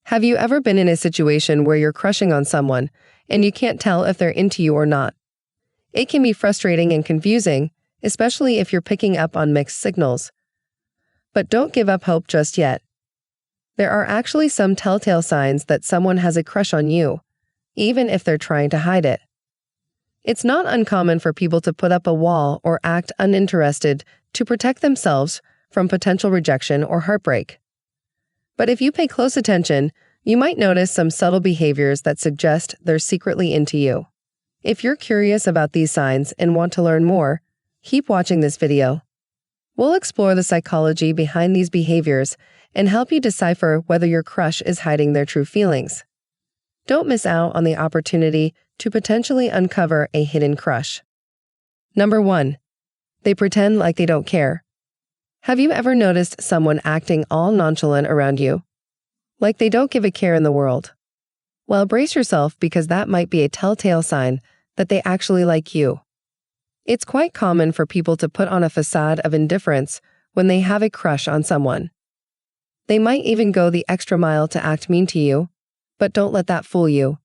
Have you ever been in a situation where you're crushing on someone and you can't tell if they're into you or not? It can be frustrating and confusing, especially if you're picking up on mixed signals. But don't give up hope just yet. There are actually some telltale signs that someone has a crush on you, even if they're trying to hide it. It's not uncommon for people to put up a wall or act uninterested to protect themselves from potential rejection or heartbreak. But if you pay close attention, you might notice some subtle behaviors that suggest they're secretly into you. If you're curious about these signs and want to learn more, keep watching this video. We'll explore the psychology behind these behaviors and help you decipher whether your crush is hiding their true feelings. Don't miss out on the opportunity to potentially uncover a hidden crush. Number 1. They pretend like they don't care. Have you ever noticed someone acting all nonchalant around you? Like they don't give a care in the world? Well, brace yourself because that might be a telltale sign that they actually like you. It's quite common for people to put on a facade of indifference when they have a crush on someone. They might even go the extra mile to act mean to you, but don't let that fool you.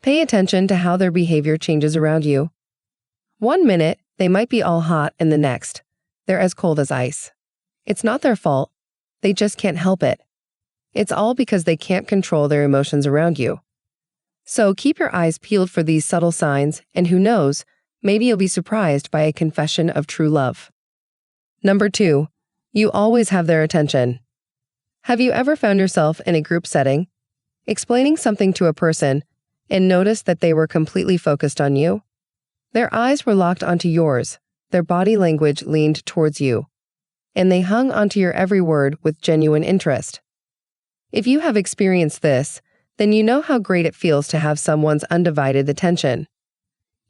Pay attention to how their behavior changes around you. One minute, they might be all hot, and the next, they're as cold as ice. It's not their fault. They just can't help it. It's all because they can't control their emotions around you. So keep your eyes peeled for these subtle signs, and who knows, maybe you'll be surprised by a confession of true love. Number 2. You always have their attention. Have you ever found yourself in a group setting, explaining something to a person, and noticed that they were completely focused on you? Their eyes were locked onto yours, their body language leaned towards you, and they hung onto your every word with genuine interest. If you have experienced this, then you know how great it feels to have someone's undivided attention.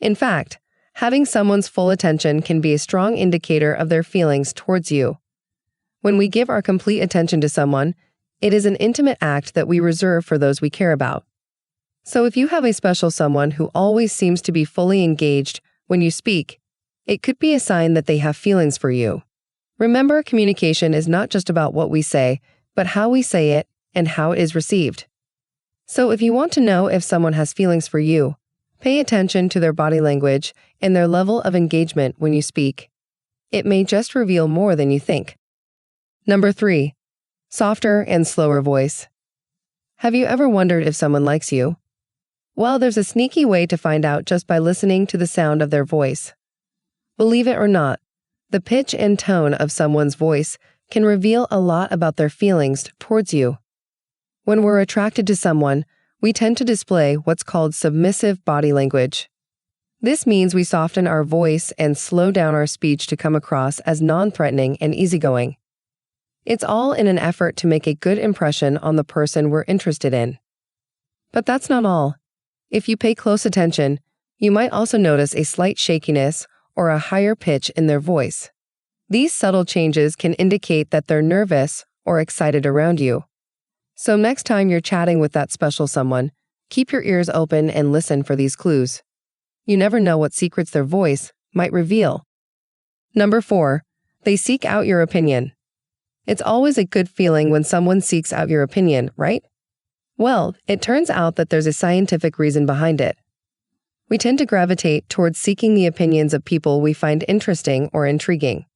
In fact, having someone's full attention can be a strong indicator of their feelings towards you. When we give our complete attention to someone, it is an intimate act that we reserve for those we care about. So if you have a special someone who always seems to be fully engaged when you speak, it could be a sign that they have feelings for you. Remember, communication is not just about what we say, but how we say it and how it is received. So if you want to know if someone has feelings for you, pay attention to their body language and their level of engagement when you speak. It may just reveal more than you think. Number 3. Softer and slower voice. Have you ever wondered if someone likes you? Well, there's a sneaky way to find out just by listening to the sound of their voice. Believe it or not, the pitch and tone of someone's voice can reveal a lot about their feelings towards you. When we're attracted to someone, we tend to display what's called submissive body language. This means we soften our voice and slow down our speech to come across as non-threatening and easygoing. It's all in an effort to make a good impression on the person we're interested in. But that's not all. If you pay close attention, you might also notice a slight shakiness or a higher pitch in their voice. These subtle changes can indicate that they're nervous or excited around you. So next time you're chatting with that special someone, keep your ears open and listen for these clues. You never know what secrets their voice might reveal. Number 4. They seek out your opinion. It's always a good feeling when someone seeks out your opinion, right? Well, it turns out that there's a scientific reason behind it. We tend to gravitate towards seeking the opinions of people we find interesting or intriguing.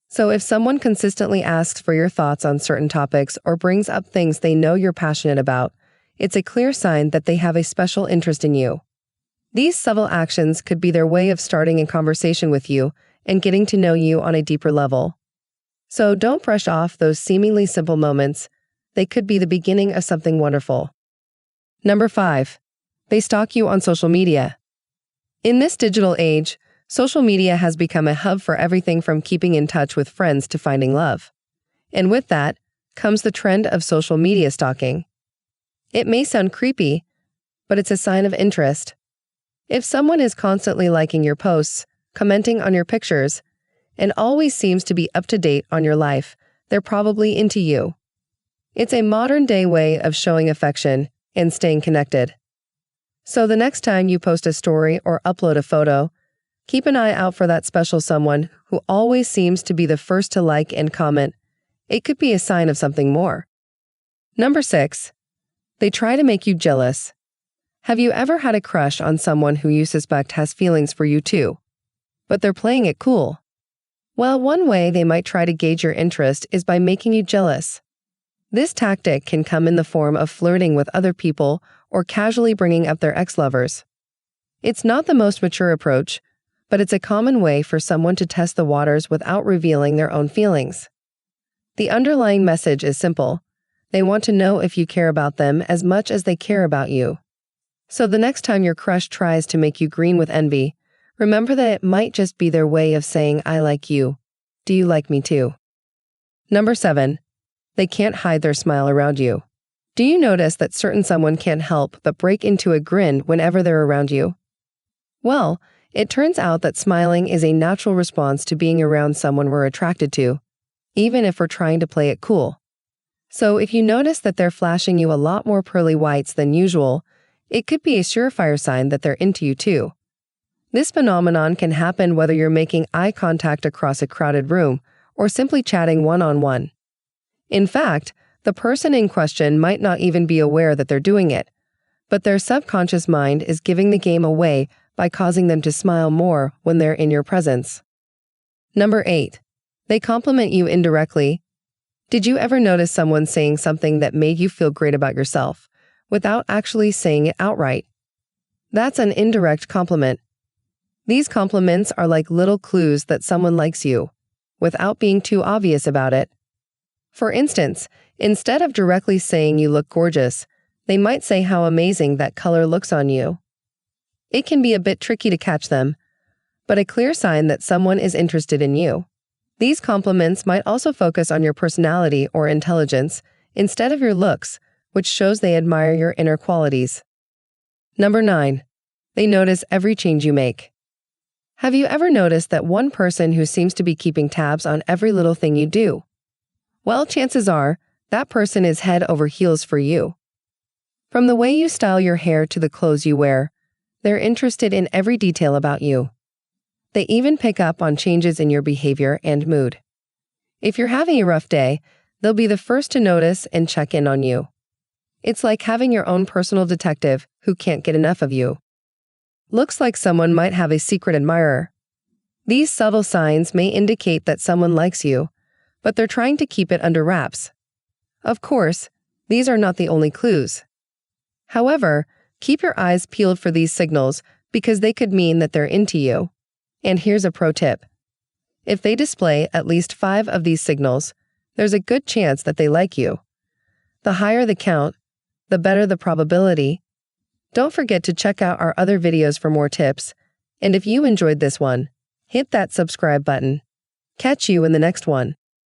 So if someone consistently asks for your thoughts on certain topics or brings up things they know you're passionate about, it's a clear sign that they have a special interest in you. These subtle actions could be their way of starting a conversation with you and getting to know you on a deeper level. So don't brush off those seemingly simple moments. They could be the beginning of something wonderful. Number 5. They stalk you on social media. In this digital age, social media has become a hub for everything from keeping in touch with friends to finding love. And with that comes the trend of social media stalking. It may sound creepy, but it's a sign of interest. If someone is constantly liking your posts, commenting on your pictures, and always seems to be up to date on your life, they're probably into you. It's a modern-day way of showing affection and staying connected. So the next time you post a story or upload a photo, keep an eye out for that special someone who always seems to be the first to like and comment. It could be a sign of something more. Number 6. They try to make you jealous. Have you ever had a crush on someone who you suspect has feelings for you too, but they're playing it cool? Well, one way they might try to gauge your interest is by making you jealous. This tactic can come in the form of flirting with other people or casually bringing up their ex-lovers. It's not the most mature approach, but it's a common way for someone to test the waters without revealing their own feelings. The underlying message is simple. They want to know if you care about them as much as they care about you. So the next time your crush tries to make you green with envy, remember that it might just be their way of saying, "I like you. Do you like me too?" Number 7. They can't hide their smile around you. Do you notice that certain someone can't help but break into a grin whenever they're around you? Well, it turns out that smiling is a natural response to being around someone we're attracted to, even if we're trying to play it cool. So if you notice that they're flashing you a lot more pearly whites than usual, it could be a surefire sign that they're into you too. This phenomenon can happen whether you're making eye contact across a crowded room or simply chatting one-on-one. In fact, the person in question might not even be aware that they're doing it, but their subconscious mind is giving the game away by causing them to smile more when they're in your presence. Number 8. They compliment you indirectly. Did you ever notice someone saying something that made you feel great about yourself, without actually saying it outright? That's an indirect compliment. These compliments are like little clues that someone likes you, without being too obvious about it. For instance, instead of directly saying you look gorgeous, they might say how amazing that color looks on you. It can be a bit tricky to catch them, but a clear sign that someone is interested in you. These compliments might also focus on your personality or intelligence instead of your looks, which shows they admire your inner qualities. Number 9. They notice every change you make. Have you ever noticed that one person who seems to be keeping tabs on every little thing you do? Well, chances are, that person is head over heels for you. From the way you style your hair to the clothes you wear, they're interested in every detail about you. They even pick up on changes in your behavior and mood. If you're having a rough day, they'll be the first to notice and check in on you. It's like having your own personal detective who can't get enough of you. Looks like someone might have a secret admirer. These subtle signs may indicate that someone likes you, but they're trying to keep it under wraps. Of course, these are not the only clues. However, keep your eyes peeled for these signals because they could mean that they're into you. And here's a pro tip. If they display at least 5 of these signals, there's a good chance that they like you. The higher the count, the better the probability. Don't forget to check out our other videos for more tips, and if you enjoyed this one, hit that subscribe button. Catch you in the next one.